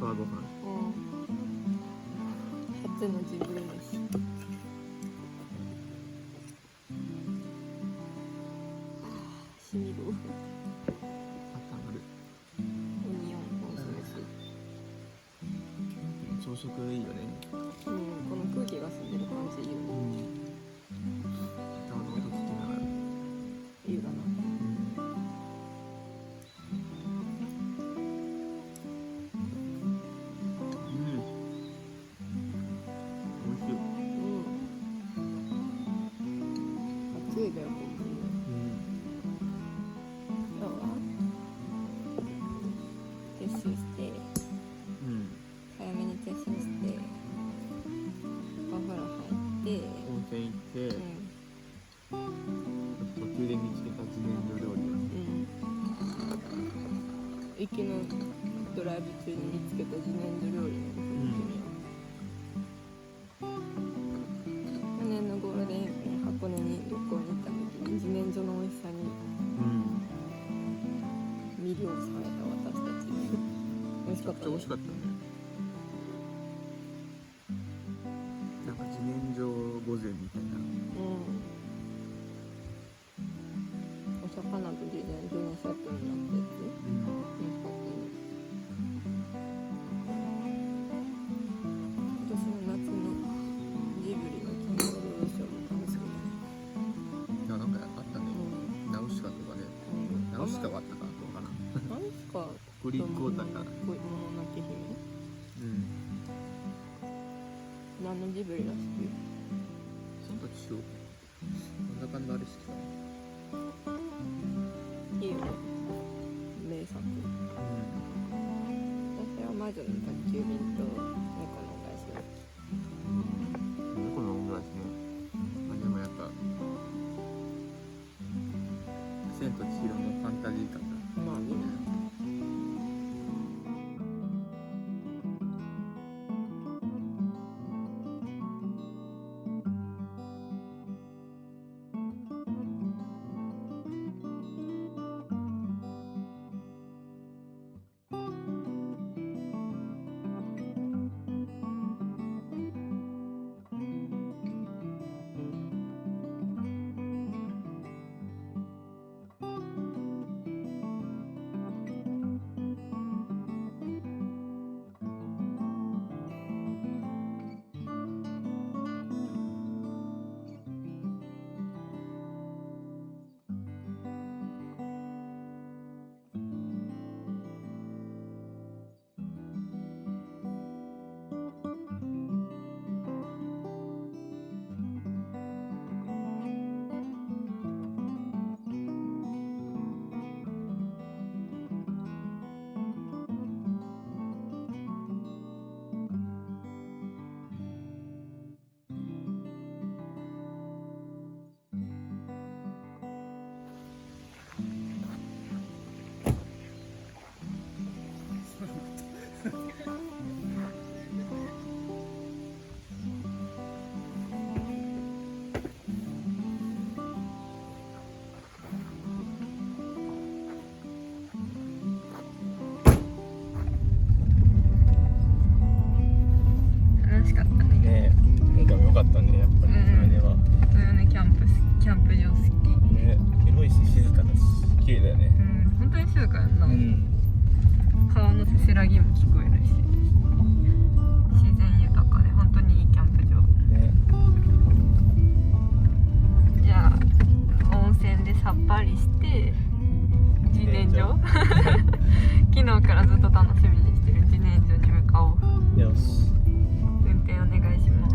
朝ごはん。初のジブリ飯。しみる。温まる。オニオンコンソメスー朝食いいよね。プ。この空気が澄んでる感じいいよね。歌の音聞きながら。いいかな。暑いだよ、ほんとに。今日は撤収して、早めに撤収して、お風呂入って、温泉行って、途中で見つけた自然薯料理だ。行きのドライブ中に見つけた自然薯料理のお店に行ってみよう。去年のゴールデンウィークに箱根に旅行に行った時に自然薯の美味しさに魅了された私たち。美味しかったね。美味しかったね。なんか自然薯御膳みたいな。お魚と自然薯のセットになったやつ。美味しかったね。今年の夏のジブリの金曜ロードショーも楽しみだね。いや、なんかあったね。ナウシカとかね。ナウシカはあったかな、どうかな。ナウシカクリックオーターかな。もののけ姫。何のジブリが好き？その時しよう。こんな感じあれ好きだね。いいよね。名作。私は魔女の宅急便と猫のお返しが好猫の恩返しね。あ、でもやっぱ千と千尋のファンタジー感が。き。まあね。楽しかったね。ねえ、今回も良かったね、やっぱり。それでは。ね、キャンプ場好き。ね、広いし静かだし、綺麗だよね。本当に静かやんな。川のせせらぎも聞こえるし、自然豊かで本当にいいキャンプ場。ね。じゃあ温泉でさっぱりして自然薯昨日からずっと楽しみにしてる自然薯に向かおう。よし。運転お願いします。